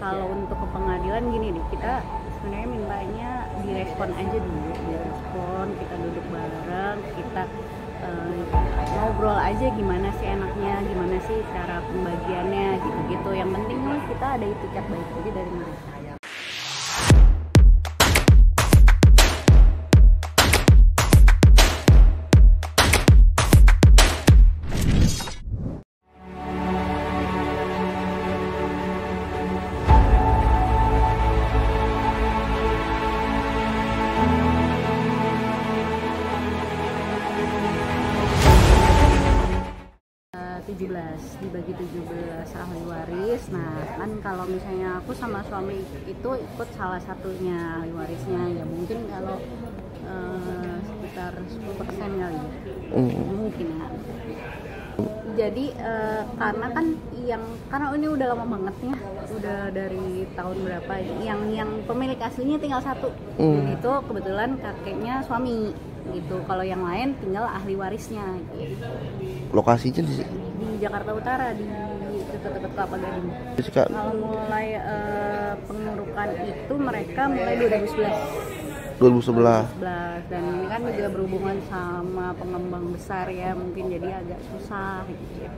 kalau untuk ke pengadilan gini deh, kita sebenarnya mintanya direspon aja dulu, direspon, kita duduk bareng, kita ngobrol aja gimana sih enaknya, gimana sih cara pembagiannya gitu-gitu. Yang penting mah kita ada itikat baik aja dari mereka. Dibagi 17 ahli waris. Nah kan kalau misalnya aku sama suami itu ikut salah satunya ahli warisnya, ya mungkin kalau sekitar 10% kali ya, mungkin ya. Jadi karena kan karena ini udah lama banget ya, udah dari tahun berapa, yang pemilik aslinya tinggal satu, itu kebetulan kakeknya suami gitu. Kalau yang lain tinggal ahli warisnya gitu. Lokasinya di Jakarta Utara, di dekat-dekat Kelapa Gading. Kalau mulai pengurukan itu mereka mulai 2011 dan ini kan juga berhubungan sama pengembang besar ya, mungkin jadi agak susah gitu.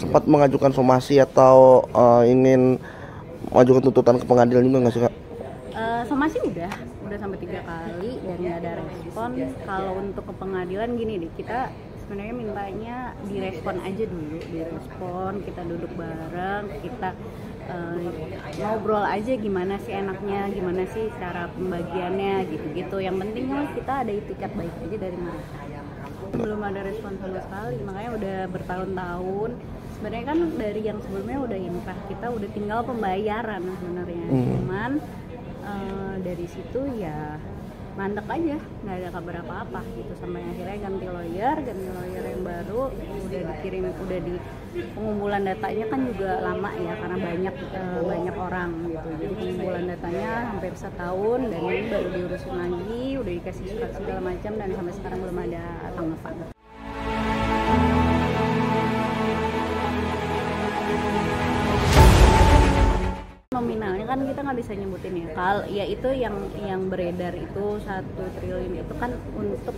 Sempat mengajukan somasi atau ingin mengajukan tuntutan ke pengadilan juga nggak sih, Kak? Somasi udah sampai 3 kali dan nggak ada respon. Kalau untuk ke pengadilan gini deh, kita sebenarnya mintanya direspon aja dulu, direspon, kita duduk bareng, kita ngobrol aja gimana sih enaknya, gimana sih cara pembagiannya gitu-gitu. Yang penting mah kita ada itikat baik aja dari mereka. Belum ada respon sama sekali, makanya udah bertahun-tahun. Sebenarnya kan dari yang sebelumnya udah inkrah, kita udah tinggal pembayaran sebenarnya. Cuman dari situ ya mandek aja, nggak ada kabar apa-apa gitu, sampai akhirnya ganti lawyer yang baru, udah di pengumpulan datanya kan juga lama ya, karena banyak orang gitu, jadi pengumpulan datanya hampir setahun dan ini baru diurusin lagi, udah dikasih surat segala macam dan sampai sekarang belum ada tanggapan. Nominalnya kan kita nggak bisa nyebutin ya. Kalau ya itu yang beredar itu 1 triliun itu kan untuk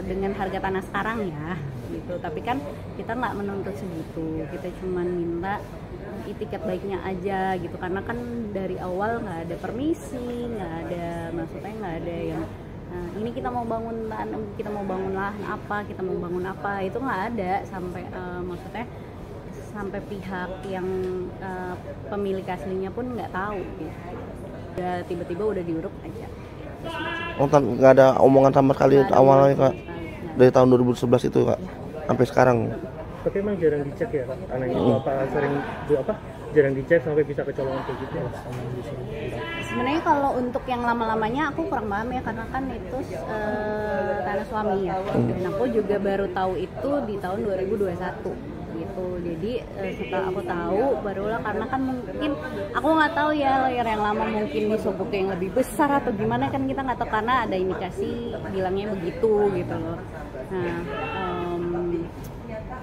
dengan harga tanah sekarang ya gitu. Tapi kan kita nggak menuntut segitu. Kita cuma minta itikat baiknya aja gitu. Karena kan dari awal nggak ada permisi, maksudnya nggak ada yang ini kita mau bangun lahan apa, kita mau bangun apa, itu nggak ada sampai maksudnya sampai pihak yang pemilik aslinya pun nggak tahu gitu. Udah tiba-tiba udah diuruk aja. Oh, nggak ada omongan sama sekali awalnya, Kak? Dari tahun 2011 itu, Kak, sampai sekarang. Tapi emang jarang dicek ya, Kak? Tanah itu jarang dicek sampai bisa kecolongan kayak gitu ya? Sebenarnya kalau untuk yang lama-lamanya aku kurang paham ya, karena kan itu tanah suami ya. Dan aku juga baru tahu itu di tahun 2021 gitu. Jadi setelah aku tahu barulah, karena kan mungkin aku nggak tahu ya, lawyer yang lama mungkin disebut yang lebih besar atau gimana, kan kita nggak tahu, karena ada indikasi bilangnya begitu gitu loh. Nah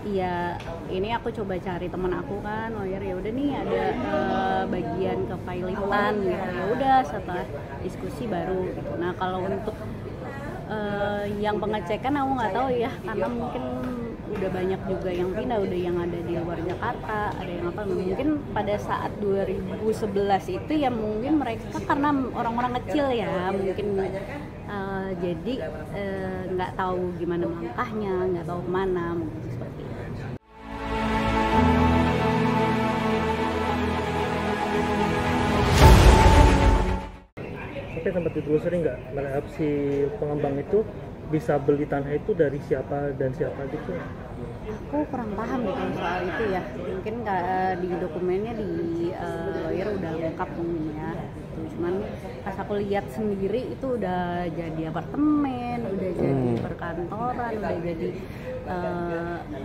iya, ini aku coba cari teman aku kan lawyer, ya udah nih ada bagian kepailitan gitu, ya udah setelah diskusi baru gitu. Nah kalau untuk yang pengecekan aku nggak tahu ya, karena mungkin udah banyak juga yang pindah, udah yang ada di luar Jakarta, ada yang apa, mungkin pada saat 2011 itu ya mungkin mereka karena orang-orang kecil ya mungkin jadi nggak tahu gimana langkahnya, nggak tahu kemana, mungkin seperti itu. Tapi tempat ditelusuri nggak, si pengembang itu bisa beli tanah itu dari siapa dan siapa gitu? Aku kurang paham deh kalau soal itu ya, mungkin di dokumennya di lawyer udah lengkap mungkin ya gitu. Cuman pas aku lihat sendiri itu udah jadi apartemen, udah jadi perkantoran, udah jadi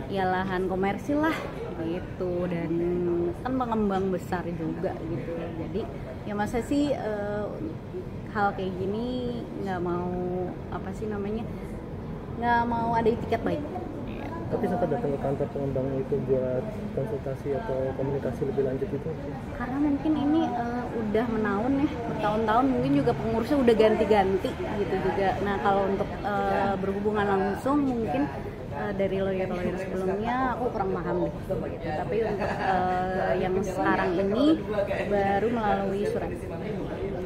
ya lahan komersil lah gitu, dan kan pengembang besar juga gitu. Jadi ya masa sih hal kayak gini nggak mau nggak mau ada itikat baik. Tapi sempat datang ke kantor pengembang itu buat konsultasi atau komunikasi lebih lanjut itu? Karena mungkin ini udah menaun ya, bertahun-tahun, mungkin juga pengurusnya udah ganti-ganti gitu juga. Nah kalau untuk berhubungan langsung mungkin dari lawyer-lawyer sebelumnya aku kurang paham deh gitu. Tapi untuk yang sekarang ini baru melalui surat.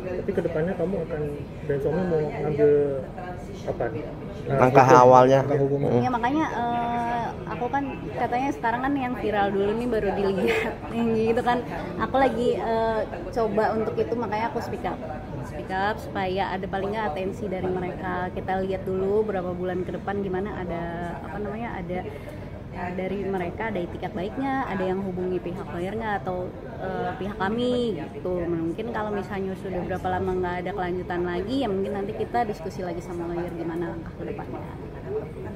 Tapi kedepannya kamu akan dan suami mau ngambil apa? Langkah awalnya. Ya makanya aku kan katanya sekarang kan yang viral dulu nih baru dilihat gitu kan. Aku lagi coba untuk itu, makanya aku speak up supaya ada paling nggak atensi dari mereka. Kita lihat dulu berapa bulan ke depan gimana, ada ada dari mereka ada itikat baiknya, ada yang hubungi pihak lawyer nggak atau pihak kami gitu. Mungkin kalau misalnya sudah berapa lama nggak ada kelanjutan lagi, ya mungkin nanti kita diskusi lagi sama lawyer gimana langkah ke depannya.